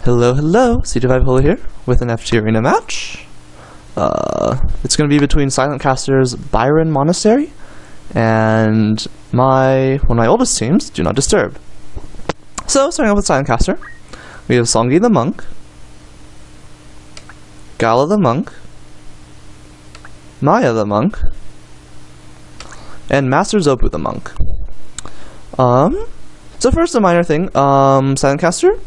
Hello, CT5Holy here with an FFT arena match. It's going to be between silentkaster's Biron Monastery and one of my oldest teams, Do Not Disturb. So, starting off with silentkaster, we have Songi the Monk, Gala the Monk, Maya the Monk, and Master Zopu the Monk. So first, a minor thing, silentkaster,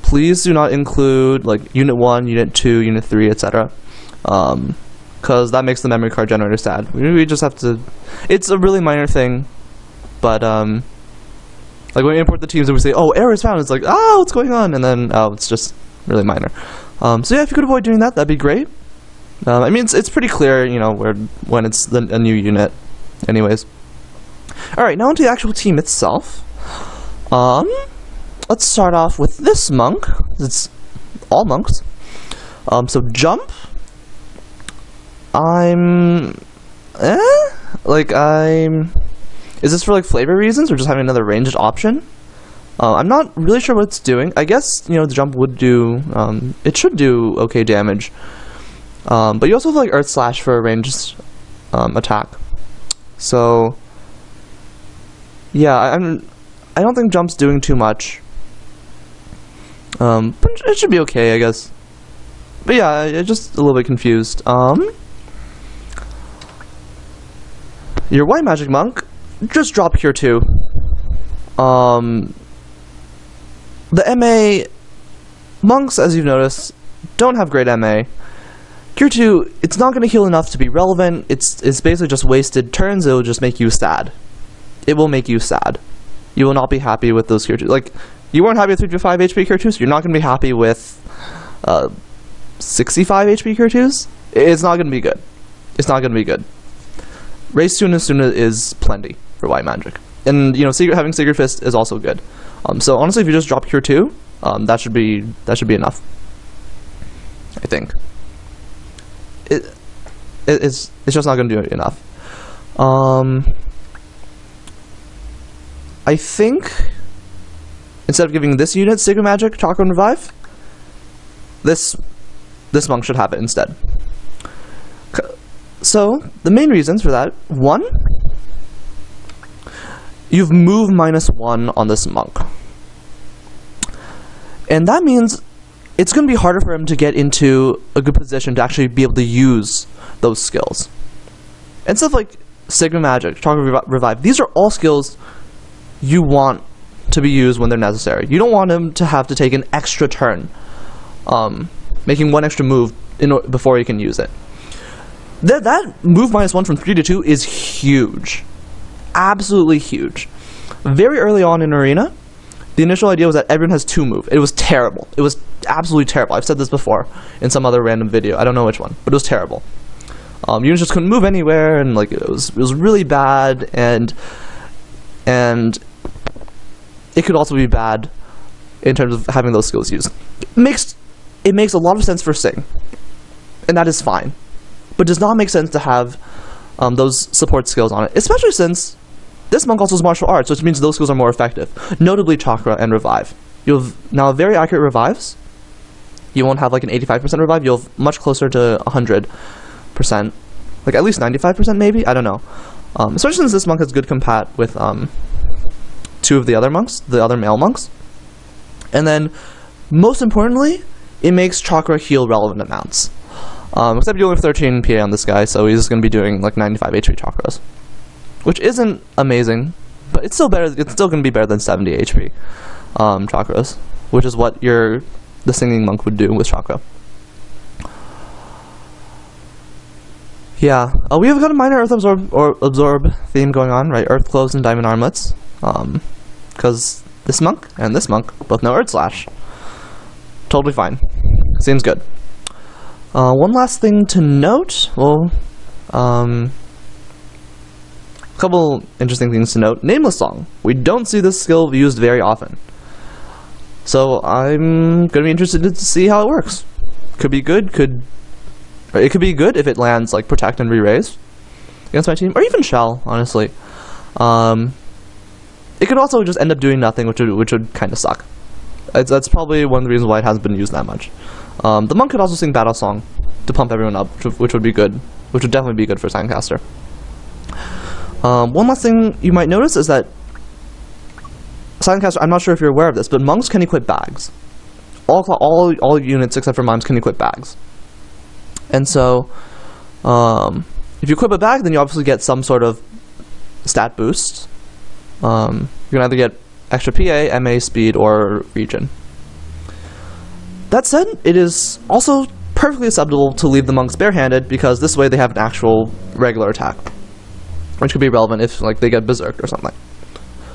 please do not include like Unit 1, Unit 2, Unit 3, etc. Because that makes the memory card generator sad. We just have to... It's a really minor thing, but like when we import the teams and we say, oh, error is found, it's like, oh, what's going on? And then, oh, it's just really minor. So yeah, if you could avoid doing that, that'd be great. I mean, it's pretty clear, you know, when it's a new unit. Anyways. Alright, now onto the actual team itself. Let's start off with this monk. It's all monks. So jump. Is this for like flavor reasons or just having another ranged option? I'm not really sure what it's doing. I guess, you know, the jump would do, it should do okay damage. But you also have like Earth Slash for a ranged attack. So yeah, I don't think jump's doing too much. But it should be okay, I guess. But yeah, I'm just a little bit confused. Your white magic monk, just drop Cure 2. The MA monks, as you've noticed, don't have great MA. Cure 2, it's not going to heal enough to be relevant. It's basically just wasted turns. It will just make you sad. It will make you sad. You will not be happy with those Cure 2. Like, you weren't happy with 3-5 HP Cure 2s, so you're not going to be happy with 65 HP Cure 2s. It's not going to be good. It's not going to be good. Raise Suna is plenty for white magic. And, you know, having Secret Fist is also good. So honestly, if you just drop Cure 2, that should be enough. I think. It's just not going to do enough. I think instead of giving this unit Sigma Magic, Chakra, and Revive, this monk should have it instead. So, the main reasons for that, 1, you've moved -1 on this monk. And that means it's going to be harder for him to get into a good position to actually be able to use those skills. And stuff like Sigma Magic, Chakra, Revive, these are all skills you want to be used when they're necessary. You don't want him to have to take an extra turn, making one extra move before he can use it. That move -1 from 3 to 2 is huge. Absolutely huge. Very early on in Arena, the initial idea was that everyone has 2 move. It was terrible. It was absolutely terrible. I've said this before in some other random video. I don't know which one, but it was terrible. Units just couldn't move anywhere, and like it was really bad, and it could also be bad in terms of having those skills used. It makes a lot of sense for Sing, and that is fine, but does not make sense to have those support skills on it, especially since this monk also has martial arts, which means those skills are more effective, notably Chakra and Revive. You'll have now very accurate revives. You won't have like an 85% revive, you'll have much closer to 100%, like at least 95% maybe, I don't know. Especially since this monk has good compat with 2 of the other monks, the other male monks. And then, most importantly, it makes Chakra heal relevant amounts. Except you only have 13 PA on this guy, so he's going to be doing like 95 HP Chakras. Which isn't amazing, but it's still better. It's still going to be better than 70 HP Chakras, which is what the singing monk would do with Chakra. Yeah, we have got a minor Earth Absorb theme going on, right? Earth Clothes and Diamond Armlets. Because this monk and this monk both know Earth Slash. Totally fine. Seems good. One last thing to note, well, a couple interesting things to note. Nameless Song. We don't see this skill used very often. So I'm going to be interested to see how it works. Could be good, it could be good if it lands like Protect and Re-Raise against my team, or even Shell, honestly. It could also just end up doing nothing, which would kind of suck. That's probably one of the reasons why it hasn't been used that much. The monk could also sing Battle Song to pump everyone up, which would be good. Which would definitely be good for silentkaster. One last thing you might notice is that silentkaster, I'm not sure if you're aware of this, but monks can equip bags. All units except for mimes can equip bags. And so, if you equip a bag, then you obviously get some sort of stat boost. You can either get extra PA, MA, speed, or regen. That said, it is also perfectly acceptable to leave the monks barehanded, because this way they have an actual regular attack, which could be relevant if like they get berserked or something.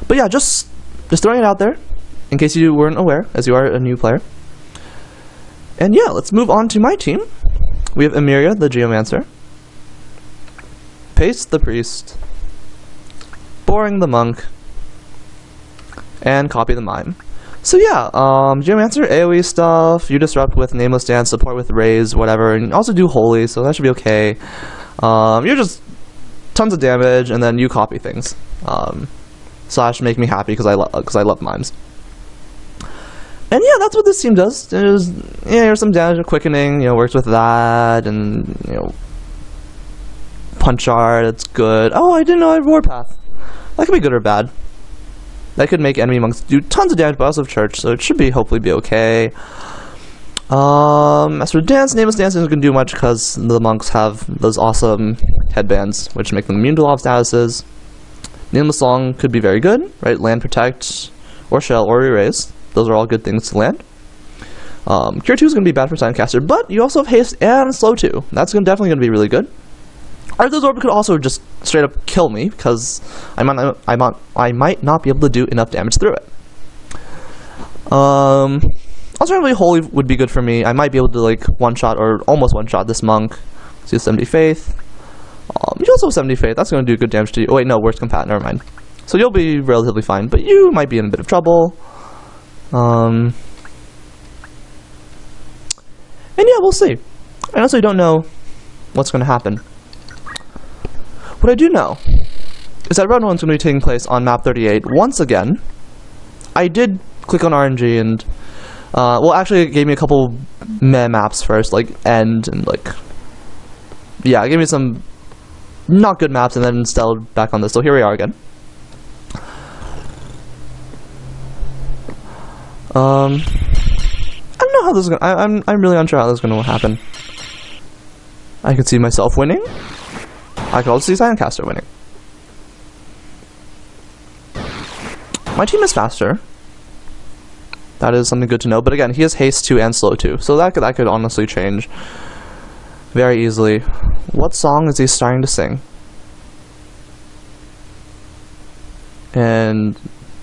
But yeah, just throwing it out there, in case you weren't aware, as you are a new player. And yeah, let's move on to my team. We have Emiria, the Geomancer, Pace, the Priest, Boring, the Monk, and Copy, the Mime. So yeah, Geomancer, AoE stuff, you disrupt with Nameless Dance, support with Raise, whatever, and also do Holy, so that should be okay. You're just tons of damage, and then you copy things. Slash make me happy because I love mimes. And yeah, that's what this team does. There's some damage and quickening, works with that, and punch art, it's good. Oh, I didn't know I have Warpath. That could be good or bad. That could make enemy monks do tons of damage, but also have Church, so it should hopefully be okay. As for Dance, Nameless Dance isn't going to do much because the monks have those awesome headbands, which make them immune to a lot of statuses. Nameless Song could be very good, right? Land, Protect, or Shell, or Erase. Those are all good things to land. Cure 2 is going to be bad for silentkaster, but you also have Haste and Slow 2. That's definitely going to be really good. Arthur's Orb could also just straight up kill me, because I might not be able to do enough damage through it. Alternatively, Holy would be good for me. I might be able to like one-shot or almost one-shot this monk. So 70 Faith. You also have 70 Faith. That's going to do good damage to you. Oh wait, no, Worst Compat. Never mind. So you'll be relatively fine, but you might be in a bit of trouble. And yeah, we'll see. I honestly don't know what's going to happen. What I do know is that Round 1 is going to be taking place on map 38 once again. I did click on RNG and, well, actually it gave me a couple meh maps first, like End and like, yeah, it gave me some not good maps and then instilled back on this, so here we are again. I don't know how this is going to, I'm really unsure how this is going to happen. I could see myself winning. I could also see silentkaster winning. My team is faster. That is something good to know. But again, he has Haste 2 and Slow 2. So that could honestly change very easily. What song is he starting to sing? And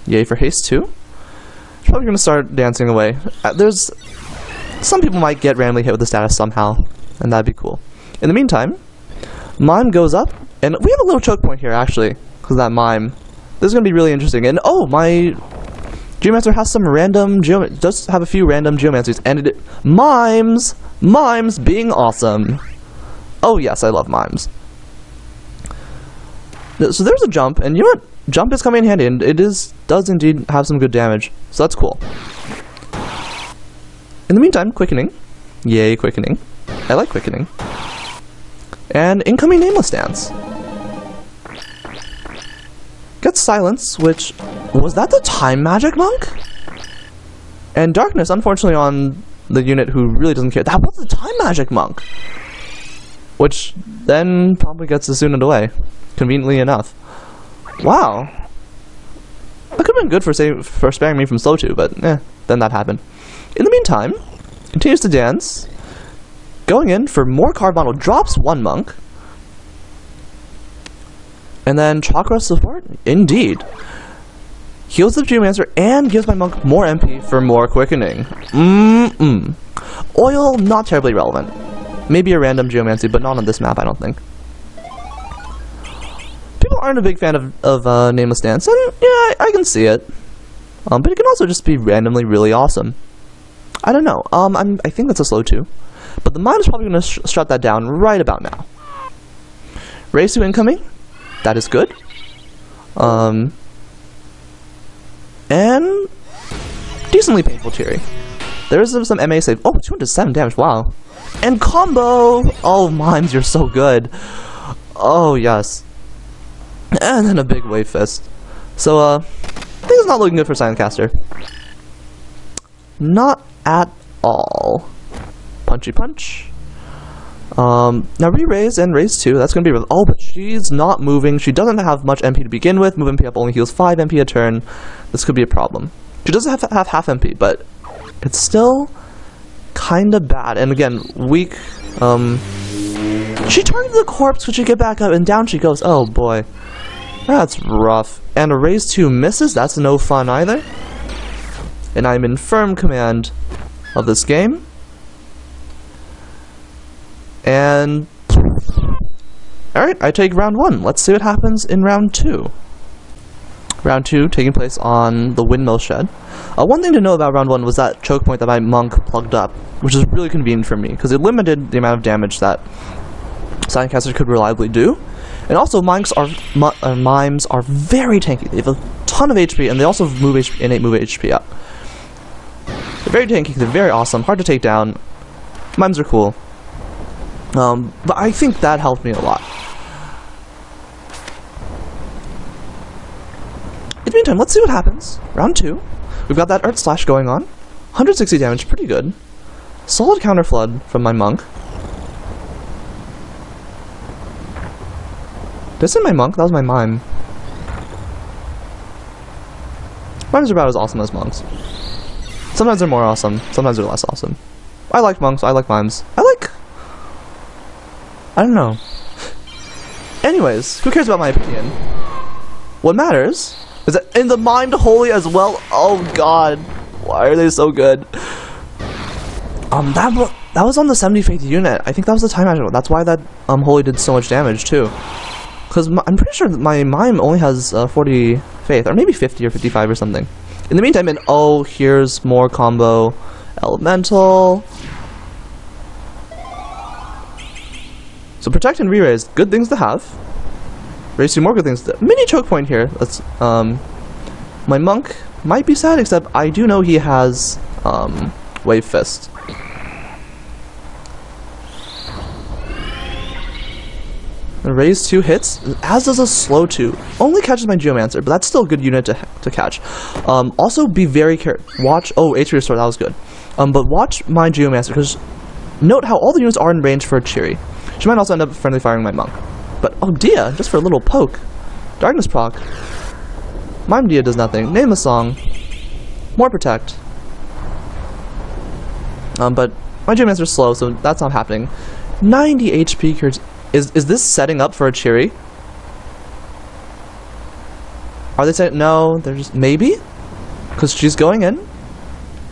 yay for Haste 2. He's probably going to start dancing away. There's some people might get randomly hit with the status somehow, and that'd be cool. In the meantime, Mime goes up, and we have a little choke point here, actually, because that Mime. This is going to be really interesting. And oh, my Geomancer has some random does have a few random Geomancers, and Mimes being awesome. Oh yes, I love Mimes. So there's a jump, and you know what? Jump is coming in handy, and it does indeed have some good damage. So that's cool. In the meantime, quickening. Yay, quickening. I like quickening. And incoming Nameless Dance. Gets Silence, which... Was that the Time Magic Monk? And Darkness, unfortunately on the unit who really doesn't care. That was the Time Magic Monk! Which then probably gets Zuna'd away. Conveniently enough. Wow. That could have been good for sparing me from Slow 2, but then that happened. In the meantime, continues to dance. Going in for more card model, drops one monk. And then Chakra support? Indeed. Heals the Geomancer and gives my monk more MP for more quickening. Oil, not terribly relevant. Maybe a random Geomancy, but not on this map, I don't think. People aren't a big fan of Nameless Dance, and yeah, I can see it. But it can also just be randomly really awesome. I don't know. I think that's a Slow 2. But the Mime is probably going to shut that down right about now. Raise 2 incoming. That is good. And decently painful Cheery. There's some MA save. Oh, 207 damage, wow. And combo! Oh, Mimes, you're so good. Oh, yes. And then a big Wave Fist. So, things not looking good for silentkaster. Not at all. Punchy punch. Now re-raise and raise 2, that's gonna be... Oh, but she's not moving. She doesn't have much MP to begin with. Move MP up only heals 5 MP a turn. This could be a problem. She doesn't have half MP, but it's still kinda bad. And again, weak, she targeted the corpse, could she get back up, and down she goes. Oh boy. That's rough. And a raise 2 misses, that's no fun either. And I'm in firm command of this game. And... Alright, I take round 1. Let's see what happens in round 2. Round 2 taking place on the Windmill Shed. One thing to know about round 1 was that choke point that my monk plugged up, which is really convenient for me, because it limited the amount of damage that silentkaster could reliably do. And also, mimes are very tanky. They have a ton of HP, and they also move HP, innate move HP up. They're very tanky, they're very awesome, hard to take down. Mimes are cool. But I think that helped me a lot. In the meantime, let's see what happens. Round 2. We've got that Earth Slash going on. 160 damage, pretty good. Solid counter flood from my monk. Did I say my monk? That was my mime. Mimes are about as awesome as monks. Sometimes they're more awesome, sometimes they're less awesome. I like monks, I like mimes. I don't know. Anyways, who cares about my opinion? What matters is that in the Mimed Holy as well. Oh god, why are they so good? That was on the 70 faith unit. I think that was the time magic. That's why that Holy did so much damage too. Because I'm pretty sure that my Mime only has 40 faith, or maybe 50 or 55 or something. In the meantime, and oh, here's more combo elemental. So protect and re-raise, good things to have. Raise 2 more good things. Mini choke point here. Let's my monk might be sad, except I do know he has Wave Fist. Raise 2 hits, as does a slow 2. Only catches my Geomancer, but that's still a good unit to catch. Also be very careful. Watch. Oh, HP restore, that was good. But watch my Geomancer, because note how all the units are in range for a Cheery. She might also end up friendly firing my monk. But, oh, Dia, just for a little poke. Darkness proc. Mime Dia does nothing. Name the song. More protect. But my Geomancer is slow, so that's not happening. 90 HP cures. Is this setting up for a Cheery? Are they saying no? They're just maybe? Because she's going in.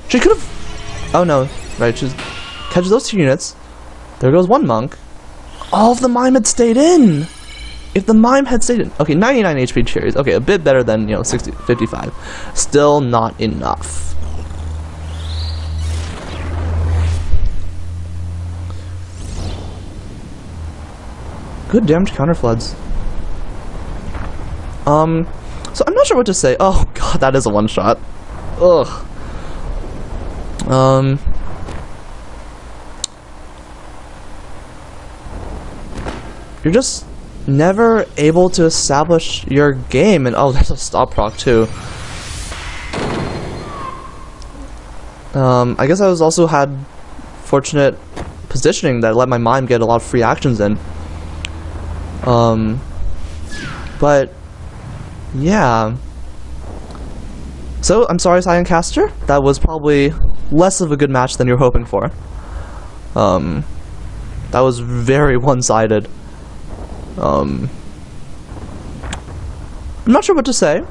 She could have. Oh no! Right, she's catches those 2 units. There goes 1 monk. Oh, if the mime had stayed in! If the mime had stayed in. Okay, 99 HP Cheeries. Okay, a bit better than, 60, 55. Still not enough. Good damage counter floods. So I'm not sure what to say. Oh god, that is a one-shot. Ugh. You're just never able to establish your game, and oh, there's a stop proc too. I guess I was also had fortunate positioning that let my mime get a lot of free actions in. But yeah. So I'm sorry, silentkaster. That was probably less of a good match than you were hoping for. That was very one-sided. I'm not sure what to say.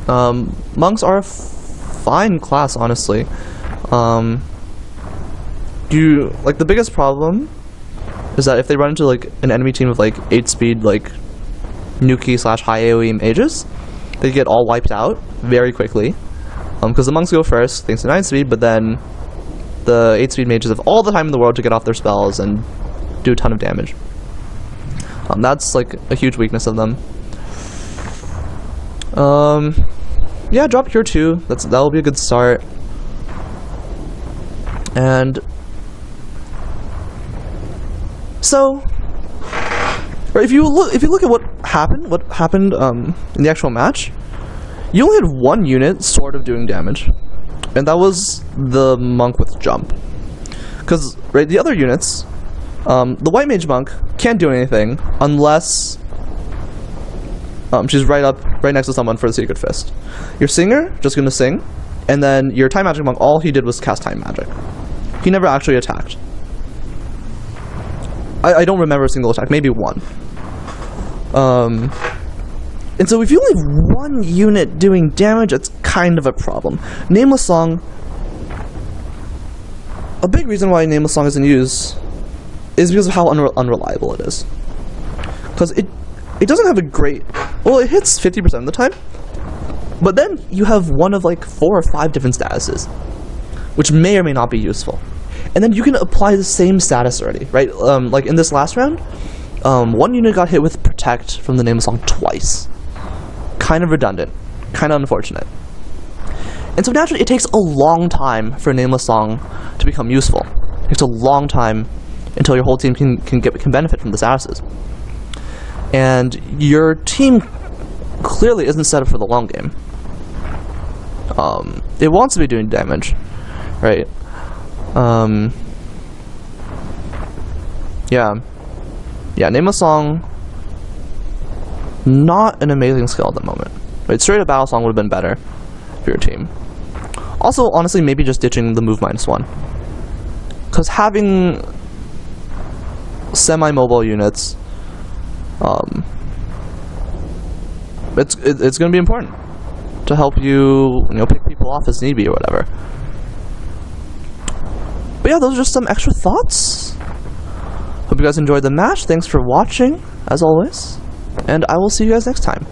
Monks are a fine class, honestly. The biggest problem is that if they run into like an enemy team with like 8 speed like Nuki / high AoE mages, they get all wiped out very quickly. Because the monks go first thanks to 9 speed, but then the 8 speed mages have all the time in the world to get off their spells and do a ton of damage. That's like a huge weakness of them. yeah, drop Cure 2. That'll be a good start. And so, if you look at what happened in the actual match, you only had one unit sort of doing damage, and that was the monk with jump. Because the other units, the white mage monk can't do anything unless she's right next to someone for the secret fist. Your singer just gonna sing, and then your time magic monk, all he did was cast time magic. He never actually attacked. I don't remember a single attack, maybe one. And so if you only have one unit doing damage, it's kind of a problem. Nameless Song, a big reason why Nameless Song isn't used is because of how unreliable it is. Because it doesn't have a great, well, it hits 50% of the time, but then you have one of like 4 or 5 different statuses, which may or may not be useful. And then you can apply the same status already, right? Like in this last round, one unit got hit with Protect from the Nameless Song twice. Kind of redundant, kind of unfortunate. And so naturally, it takes a long time for Nameless Song to become useful. It takes a long time until your whole team can benefit from the statuses. And your team clearly isn't set up for the long game. It wants to be doing damage, right? Yeah, Nameless Song, not an amazing skill at the moment. Right, straight up Battle Song would have been better for your team. Also, honestly, maybe just ditching the move -1. Because having semi-mobile units, it's going to be important to help you, pick people off as need be or whatever. But yeah, those are just some extra thoughts. Hope you guys enjoyed the match. Thanks for watching, as always, and I will see you guys next time.